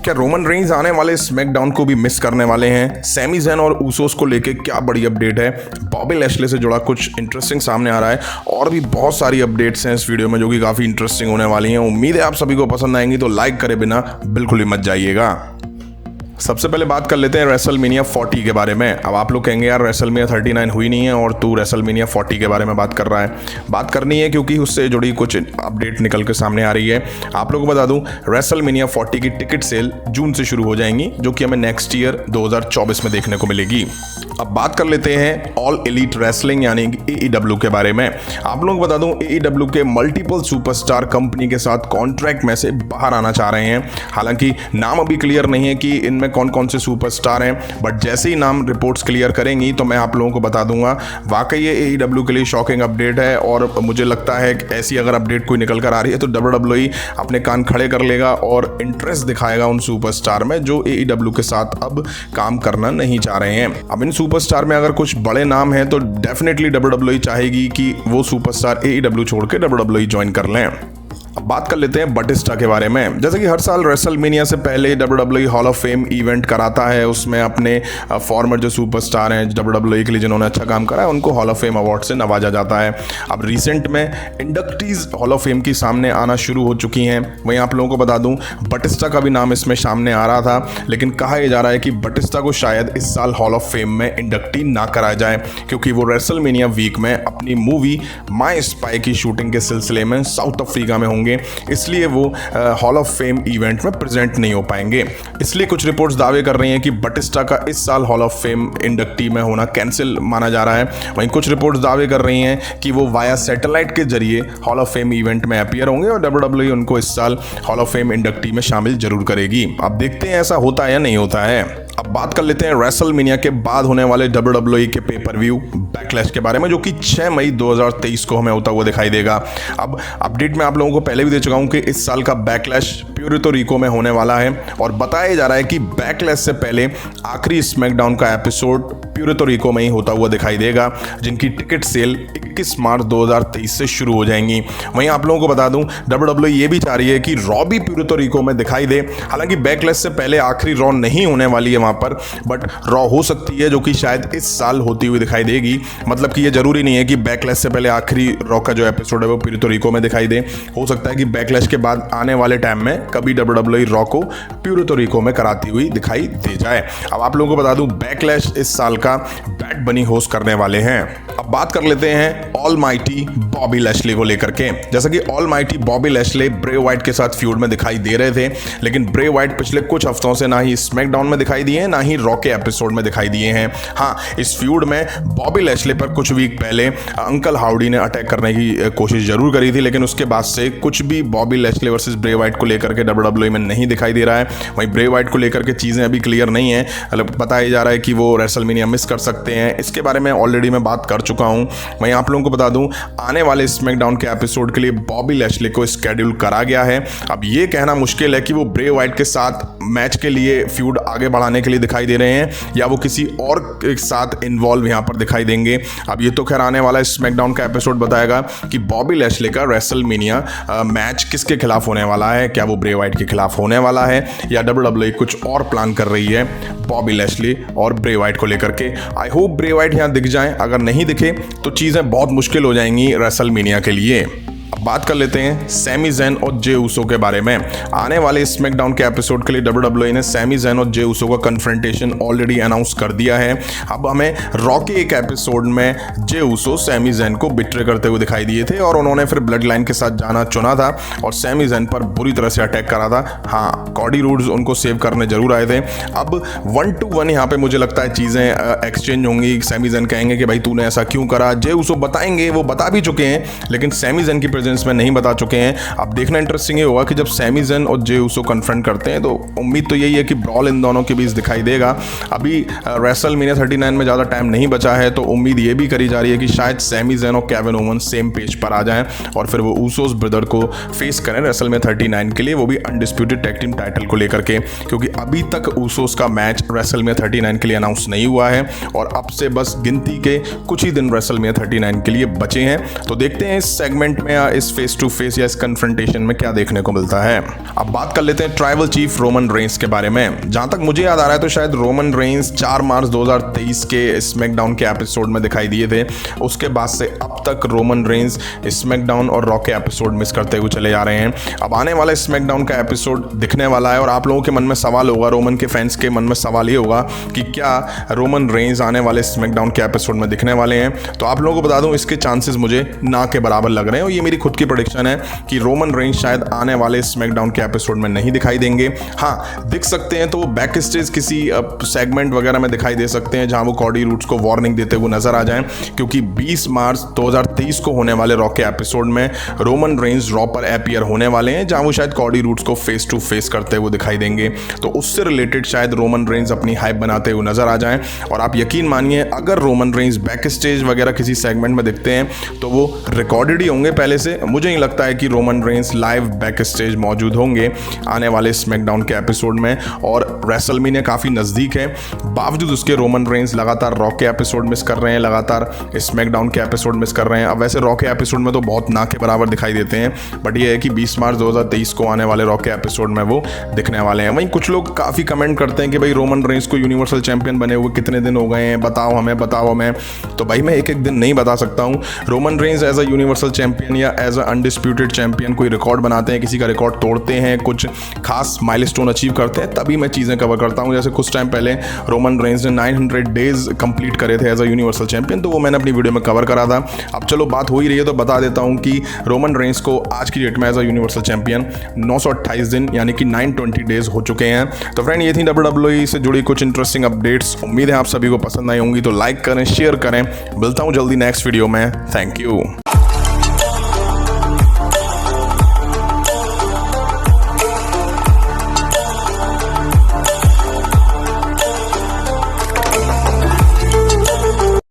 क्या Roman Reigns आने वाले स्मैकडाउन को भी मिस करने वाले हैं? सैमी ज़ैन और ऊसोस को लेके क्या बड़ी अपडेट है? बॉबी लैशले से जुड़ा कुछ इंटरेस्टिंग सामने आ रहा है और भी बहुत सारी अपडेट्स हैं इस वीडियो में जो कि काफ़ी इंटरेस्टिंग होने वाली हैं। उम्मीद है आप सभी को पसंद आएंगी, तो लाइक करे बिना बिल्कुल ही मत जाइएगा। सबसे पहले बात कर लेते हैं रेसलमेनिया 40 के बारे में। अब आप लोग कहेंगे यार रेसलमेनिया 39 हुई नहीं है और तू रेसलमेनिया 40 के बारे में बात कर रहा है। बात करनी है क्योंकि उससे जुड़ी कुछ अपडेट निकल के सामने आ रही है। आप लोगों को बता दूं रेसलमेनिया 40 की टिकट सेल जून से शुरू हो जाएंगी, जो कि हमें नेक्स्ट ईयर 2024 में देखने को मिलेगी। अब बात कर लेते हैं ऑल एलीट रेसलिंग यानी AEW के बारे में। आप लोगों को बता दूं AEW के मल्टीपल सुपरस्टार कंपनी के साथ कॉन्ट्रैक्ट में से बाहर आना चाह रहे हैं। हालांकि नाम अभी क्लियर नहीं है कि इनमें कौन कौन से सुपरस्टार हैं, बट जैसे ही नाम रिपोर्ट्स क्लियर करेंगी तो मैं आप लोगों को बता दूंगा। वाकई ये AEW के लिए शॉकिंग अपडेट है और मुझे लगता है कि ऐसी अगर अपडेट कोई निकल कर आ रही है तो WWE अपने कान खड़े कर लेगा और इंटरेस्ट दिखाएगा उन सुपरस्टार में जो AEW के साथ अब काम करना नहीं चाह रहे हैं। अब इन सुपरस्टार में अगर कुछ बड़े नाम हैं तो डेफिनेटली WWE चाहेगी कि वो सुपरस्टार AEW छोड़ के WWE ज्वाइन कर लें। अब बात कर लेते हैं बटिस्टा के बारे में। जैसे कि हर साल रेसलमेनिया से पहले WWE hall of fame event कराता है, उसमें अपने फॉर्मर जो सुपरस्टार हैं WWE के लिए जिन्होंने अच्छा काम करा है उनको हॉल ऑफ फेम अवार्ड से नवाजा जाता है। अब रिसेंट में इंडक्टीज हॉल ऑफ फेम की सामने आना शुरू हो चुकी हैं। वहीं आप लोगों को बता दूं बटिस्टा का भी नाम इसमें सामने आ रहा था, लेकिन कहा यह जा रहा है कि बटिस्टा को शायद इस साल हॉल ऑफ फेम में इंडक्टी ना कराया जाए, क्योंकि वो रेसलमेनिया वीक में अपनी मूवी माय स्पाई की शूटिंग के सिलसिले में साउथ अफ्रीका में होंगे, इसलिए वो हॉल ऑफ फेम इवेंट में प्रेजेंट नहीं हो पाएंगे। इसलिए कुछ रिपोर्ट्स दावे कर रही हैं कि बटिस्टा का इस साल हॉल ऑफ फेम इंडक्टी में होना कैंसिल माना जा रहा है। वहीं कुछ रिपोर्ट्स दावे कर रही हैं कि वो वाया सैटेलाइट के जरिए हॉल ऑफ फेम इवेंट में अपीयर होंगे और WWE उनको इस साल हॉल ऑफ फेम इंडक्टी में शामिल जरूर करेगी। अब देखते हैं ऐसा होता है या नहीं होता है। अब बात कर लेते हैं रेसलमेनिया के बाद होने वाले WWE के पेपर व्यू बैकलैश के बारे में, जो कि 6 मई 2023 को हमें होता हुआ दिखाई देगा। अब अपडेट में आप लोगों को पहले भी दे चुका हूं कि इस साल का बैकलैश प्यूर्टो रिको में होने वाला है और बताया जा रहा है कि बैकलैश से पहले आखिरी स्मैकडाउन का एपिसोड प्यूर्टो रिको में ही होता हुआ दिखाई देगा, जिनकी टिकट सेल 21 मार्च 2023 से शुरू हो जाएंगी। वहीं आप लोगों को बता दूं WWE ये भी चाह रही है कि रॉ भी प्यूर्टो रिको में दिखाई दे। हालांकि बैकलैश से पहले आखिरी रॉ नहीं होने वाली है वहां पर, बट रॉ हो सकती है जो कि शायद इस साल होती हुई दिखाई देगी। मतलब कि ये जरूरी नहीं है कि बैकलैश से पहले आखिरी रॉ का जो एपिसोड है वो प्यूर्टो रिको में दिखाई दे। हो सकता है कि बैकलैश के बाद आने वाले टाइम में कभी WWE रॉ को प्यूर्टो रिको में कराती हुई दिखाई दे जाए। अब आप लोगों को बता दूं बैकलैश इस साल का बैड बनी होस्ट करने वाले हैं। अब बात कर लेते हैं ऑलमाइटी बॉबी लैशले को लेकर के। जैसा कि ऑलमाइटी बॉबी लैशले ब्रे वाइट के साथ फ्यूड में दिखाई दे रहे थे, लेकिन ब्रे वाइट पिछले कुछ हफ्तों से ना ही स्मैकडाउन में दिखाई दिए हैं ना ही रॉ के एपिसोड में दिखाई दिए हैं। हाँ, इस फ्यूड में बॉबी लैशले पर कुछ वीक पहले अंकल हाउडी ने अटैक करने की कोशिश जरूर करी थी, लेकिन उसके बाद से कुछ भी बॉबी लैशले वर्सेस ब्रे वाइट को लेकर के WWE में नहीं दिखाई दे रहा है। वहीं ब्रे वाइट को लेकर के चीज़ें अभी क्लियर नहीं है। बताया जा रहा है कि वो रेसलमेनिया मिस कर सकते हैं। इसके बारे में ऑलरेडी मैं बात कर चुका हूं। वहीं आप लोगों को बता दूं आने वाले स्मैकडाउन के एपिसोड के लिए बॉबी लैशले को स्केड्यूल करा गया है। अब ये कहना मुश्किल है कि वो ब्रे वाइट के साथ मैच के लिए फ्यूड आगे बढ़ाने के लिए दिखाई दे रहे हैं या वो किसी और के साथ इन्वॉल्व यहां पर दिखाई देंगे। अब ये तो खैर आने वाला स्मैकडाउन का एपिसोड बताएगा कि बॉबी लैशले का रेसलमेनिया मैच किसके खिलाफ होने वाला है। क्या वो ब्रे वाइट के खिलाफ होने वाला है या WWE कुछ और प्लान कर रही है बॉबी लैशले और ब्रे वाइट को लेकर के। आई होप ब्रे वाइट यहां दिख जाए, अगर नहीं दिखे तो चीज़ें बहुत मुश्किल हो जाएंगी रेसलमेनिया के लिए। अब बात कर लेते हैं सैमी ज़ैन और जे ऊसो के बारे में। आने वाले स्मैकडाउन के एपिसोड के लिए WWE ने सैमी ज़ैन और जे ऊसो का कन्फ्रंटेशन ऑलरेडी अनाउंस कर दिया है। अब हमें रॉ के एक एपिसोड में जे ऊसो सैमी ज़ैन को बिट्रे करते हुए दिखाई दिए थे और उन्होंने फिर ब्लड लाइन के साथ जाना चुना था और सैमी ज़ैन पर बुरी तरह से अटैक करा था। हाँ, कॉडी रूड्स उनको सेव करने जरूर आए थे। अब 1-to-1 यहाँ पे मुझे लगता है चीज़ें एक्सचेंज होंगी। सैमी ज़ैन कहेंगे कि भाई तूने ऐसा क्यों करा, जे ऊसो बताएंगे, वो बता भी चुके हैं, लेकिन सैमी ज़ैन की प्रेजेंस में नहीं बता चुके हैं। अब देखना इंटरेस्टिंग ये होगा कि जब सैमी ज़ैन और जे ऊसो कन्फ्रंट करते हैं तो उम्मीद तो यही है कि ब्रॉल इन दोनों के बीच दिखाई देगा। अभी रेसलमेनिया 39 में ज़्यादा टाइम नहीं बचा है, तो उम्मीद ये भी करी जा रही है कि शायद सैमी ज़ैन और केविन ओवन्स सेम पेज पर आ जाएं और फिर वो ऊसोस ब्रदर को फेस करें रेसलमेनिया 39 के लिए, वो भी अनडिस्प्यूटेड टैग टीम टाइटल को लेकर के, क्योंकि अभी तक ऊसोस का मैच रेसलमेनिया 39 के लिए अनाउंस नहीं हुआ है और अब से बस गिनती के कुछ ही दिन रेसलमेनिया 39 के लिए बचे हैं। तो देखते हैं इस सेगमेंट में या इस फेस टू फेस या इस कन्फ्रंटेशन में क्या देखने को मिलता है। अब बात कर लेते हैं ट्राइबल चीफ रोमन रेंस के बारे में। जहां तक मुझे याद आ रहा है तो शायद रोमन रेंस 4 मार्च 2023 के स्मैकडाउन के एपिसोड में दिखाई दिए थे। उसके बाद से अब तक रोमन रेंस स्मैकडाउन और रॉ के एपिसोड मिस करते हुए चले जा रहे हैं। अब आने वाला स्मैकडाउन का एपिसोड दिखने वाला है और आप लोगों के मन में सवाल होगा, रोमन के फैंस के मन में सवाल ये होगा कि क्या रोमन रेंस आने वाले स्मैकडाउन के एपिसोड में दिखने वाले हैं। तो आप लोगों को बता दूं, इसके चांसेस मुझे ना के बराबर लग रहे हैं और ये मेरी खुद की प्रेडिक्शन है कि रोमन रेंस शायद आने वाले स्मैकडाउन के एपिसोड में नहीं दिखाई देंगे। हाँ, दिख सकते हैं तो वो बैक स्टेज किसी सेगमेंट वगैरह में दिखाई दे सकते हैं जहां वो कॉडी रूट्स को वार्निंग देते हुए नजर आ जाएं, क्योंकि 20 मार्च 2023 को होने वाले रॉ के एपिसोड में रोमन रेंस रॉ पर अपीयर होने वाले हैं, जहां वो शायद कॉडी रूट्स को फेस टू फेस करते हुए दिखाई देंगे। तो उससे रिलेटेड शायद रोमन रेंस अपनी हाइप बनाते हुए नजर आ जाएं। और आप यकीन मानिए, अगर रोमन रेंस बैक स्टेज वगैरह किसी सेगमेंट में दिखते हैं तो वो रिकॉर्डेड ही होंगे पहले से। मुझे नहीं लगता है कि Roman Reigns live back stage मौजूद होंगे आने वाले स्मैकडाउन के एपिसोड में। और रेसलमेनिया काफ़ी नज़दीक है, बावजूद उसके रोमन रेंस लगातार रॉ के एपिसोड मिस कर रहे हैं, लगातार स्मैकडाउन के एपिसोड मिस कर रहे हैं। अब वैसे रॉ के एपिसोड में तो बहुत ना के बराबर दिखाई देते हैं, बट ये है कि 20 मार्च 2023 को आने वाले रॉ के एपिसोड में वो दिखने वाले हैं। वहीं कुछ लोग काफ़ी कमेंट करते हैं कि भाई रोमन रेंस को यूनिवर्सल चैंपियन बने हुए कितने दिन हो गए हैं, बताओ हमें। तो भाई मैं एक दिन नहीं बता सकता हूँ। Roman Reigns as a universal champion या एज अ अनडिस्प्यूटेड चैंपियन कोई रिकॉर्ड बनाते हैं, किसी का रिकॉर्ड तोड़ते हैं, कुछ खास माइलस्टोन अचीव करते हैं, तभी मैं चीज़ें कवर करता हूँ। जैसे कुछ टाइम पहले रोमन रेंस ने 900 डेज कंप्लीट करे थे एज अ यूनिवर्सल चैंपियन, तो वो मैंने अपनी वीडियो में कवर करा था। अब चलो बात हो ही रही है तो बता देता हूँ कि रोमन रेंस को आज की डेट में एज अ यूनिवर्सल चैंपियन 928 दिन यानी कि 920 डेज हो चुके हैं। तो फ्रेंड, ये थी WWE से जुड़ी कुछ इंटरेस्टिंग अपडेट्स। उम्मीद है आप सभी को पसंद आई होंगी, तो लाइक करें, शेयर करें। मिलता हूँ जल्दी नेक्स्ट वीडियो में। Thank you.